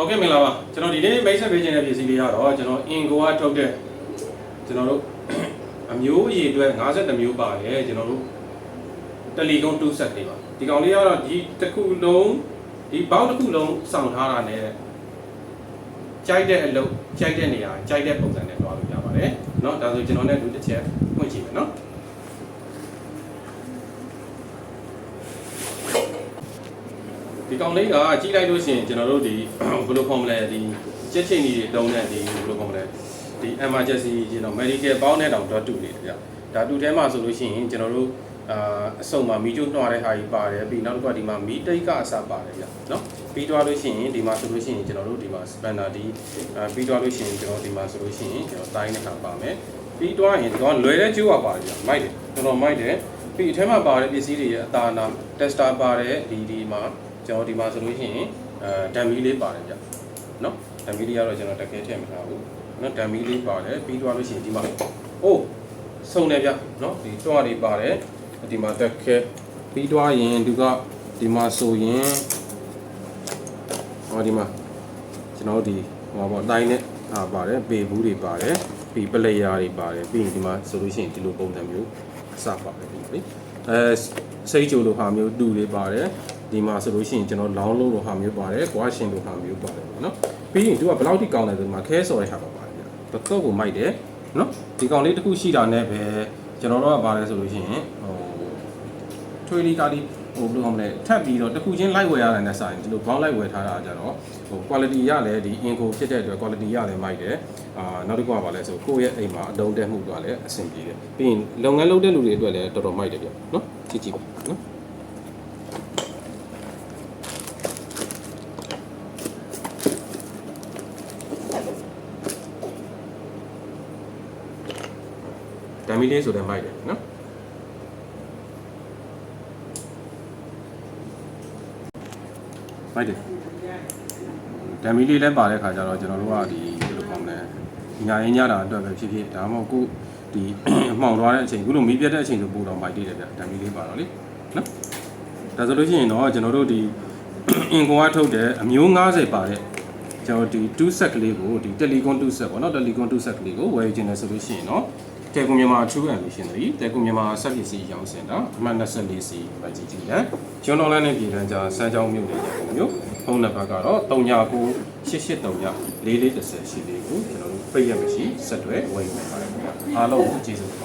ဟုတ်ကဲ့မင်္ဂလာပါကျွန်တော်ဒီနေ့မိတ်ဆက်ပေးခြင်းတဲ့ပစ္စည်းလေးကတော့ကျွန်တော် INGCO ကထုတ်တဲ့ကျွန်တော်တို့အမျိုးအရေအတွက်52မျိုးပါတယ်ကျွန်တော်တို့တယ်လီကွန်2 set လေးပါဒီကောင်လေးကတော့ဒီတစ်ခုလုံးဒီဘောက်တစ်ခုလုံးစောင့်ထားတာနဲ့ကြိုက်တဲ့အလုပ်ကြိုက်တဲ့နေရာကြိုက်တဲ့ပုံစံနဲ့တွားလို့ရပါတယ်เนาะဒါဆိုကျွန်တော်နဲ့တစ်ချက်ဖွင့်ကြည့်မယ်เนาะဒီကောင်လေးကကြည့်လိုက်လို့ရှိရင်ကျွန်တော်တို့ဒီဘယ်လိုခေါ်မလဲဒီချက်ချင်းကြီးတုံးတဲ့ဒီဘယ်လိုခေါ်မလဲဒီ emergency ကျွန်တော် medical ပေါင်းတဲ့တောင်တော့တူနေတယ်ဗျဒါတူထဲမှာဆိုလို့ရှိရင်ကျွန်တော်တို့အစုံမှာမီးကျိုးနှွားတဲ့ဟာကြီးပါတယ်ပြီးနောက်တစ်ခါဒီမှာမီးတိတ်ကအစားပါတယ်ဗျเนาะပြီးသွားလို့ရှိရင်ဒီမှာဆိုလို့ရှိရင်ကျွန်တော်တို့ဒီမှာ spanner ဒီပြီးသွားလို့ရှိရင်ကျွန်တော်ဒီမှာဆိုလို့ရှိရင်ကျွန်တော်တိုင်းနေတာပါမယ်ပြီးသွားရင်ဒီကောင်လွယ်တဲ့ကျိုးကပါတယ်ဗျမိုက်တယ်ကျွန်တော်မိုက်တယ်ပြီးအထဲမှာပါတဲ့ပစ္စည်းတွေရဲ့အသားအနာ tester ပါတယ်ဒီမှာကျွန်တော်ဒီမှာဆိုလို့ရှိရင်ဓာတ်မီးလေးပါတယ်ဗျเนาะဓာတ်မီးလေးကတော့ကျွန်တော်တကယ်ထည့်မထားဘူးเนาะဓာတ်မီးလေးပါတယ်ပြီးသွားလို့ရှိရင်ဒီမှာအိုးစုံတယ်ဗျเนาะဒီတွားတွေပါတယ်ဒီမှာတက်ခဲပြီးသွားရင်သူကဒီမှာဆိုရင်ဟောဒီမှာကျွန်တော်ဒီဟောပေါ့တိုင်းနဲ့ပါတယ်ပေဘူးတွေပါတယ်ပြီးပလေယာတွေပါတယ်ပြီးရင်ဒီမှာဆိုလို့ရှိရင်ဒီလိုပုံစံမျိုးအစပါတယ်ဒီလေစိတ်ကြိုလိုဟာမျိုးတူတွေပါတယ်ဒီမှာဆိုလို့ရှိရင်ကျွန်တော်လောင်းလုံးလိုဟာမျိုးပါတယ်ကွာရှင်လိုဟာမျိုးပါတယ်ပေါ့နော်ပြီးရင်သူကဘယ်လောက်ထိကောင်းလဲဆိုဒီမှာခဲစော်တဲ့ဟာပါပါတယ်ဗျတော်တော်ကိုမိုက်တယ်နော်ဒီကောင်လေးတစ်ခုရှိတာနဲ့ပဲကျွန်တော်တို့ကပါတယ်ဆိုလို့ရှိရင်ထွေးလီကာဒီဘယ်လိုမှမလဲထပ်ပြီးတော့တစ်ခုချင်းလိုက်ဝယ်ရတယ်နဲ့စာရင်ဒီလိုဘောင်းလိုက်ဝယ်ထားတာကြတော့quality ရလဲဒီ INGCO ဖြစ်တဲ့အတွက် quality ရလဲမိုက်တယ်နောက်တစ်ခုကပါလဲဆိုကိုယ့်ရဲ့အိမ်မှာအတုံးတက်မှုကလည်းအဆင်ပြေတယ်ပြီးရင်လုပ်ငန်းလုပ်တဲ့လူတွေအတွက်လည်းတော်တော်မိုက်တယ်ဗျနော်ကြည့်ပါနော်ဓာတ်မီးလေးဆိုတဲ့မိုက်တယ်နော်မိုက်တယ်ဓာတ်မီးလေးလည်းပါတဲ့ခါကျတော့ကျွန်တော်တို့ကဒီဘယ်လိုခေါ်မလဲညာရင်းညတာအတွက်ပဲဖြစ်ဖြစ်ဒါမှမဟုတ်ကိုဒီအမှောင်သွားတဲ့အချိန်ခုလိုမီးပြတ်တဲ့အချိန်ဆိုပို့တော့မိုက်သေးတယ်ဗျဓာတ်မီးလေးပါတော့လေနော်ဒါဆိုလို့ရှိရင်တော့ကျွန်တော်တို့ဒီ INGCO ကထုတ်တဲ့အမျိုး90ပါတဲ့ကျွန်တော်ဒီ2 set ကလေးကိုဒီ Telecom 2 set ပေါ့နော် Telecom 2 set ကလေးကိုဝယ်ယူခြင်းနဲ့ဆိုလို့ရှိရင်တော့Telco မြန်မာ2 ambition တွေ Telco မြန်မာစက်ပစ္စည်းရောင်းစင်တာအမှတ်24စီပဲကြည့်ကြည့်လဲကျွန်တော်လည်းနဲ့ပြည်တန်းကြားစမ်းချောင်းမြို့နယ်ရပုံမျိုးဖုန်းနံပါတ်ကတော့3988394410ရှိလေးကိုကျွန်တော်တို့ပြည့်ရမရှိဆက်တွဲဝယ်ယူပါတယ်အားလုံးကျေးဇူးပါ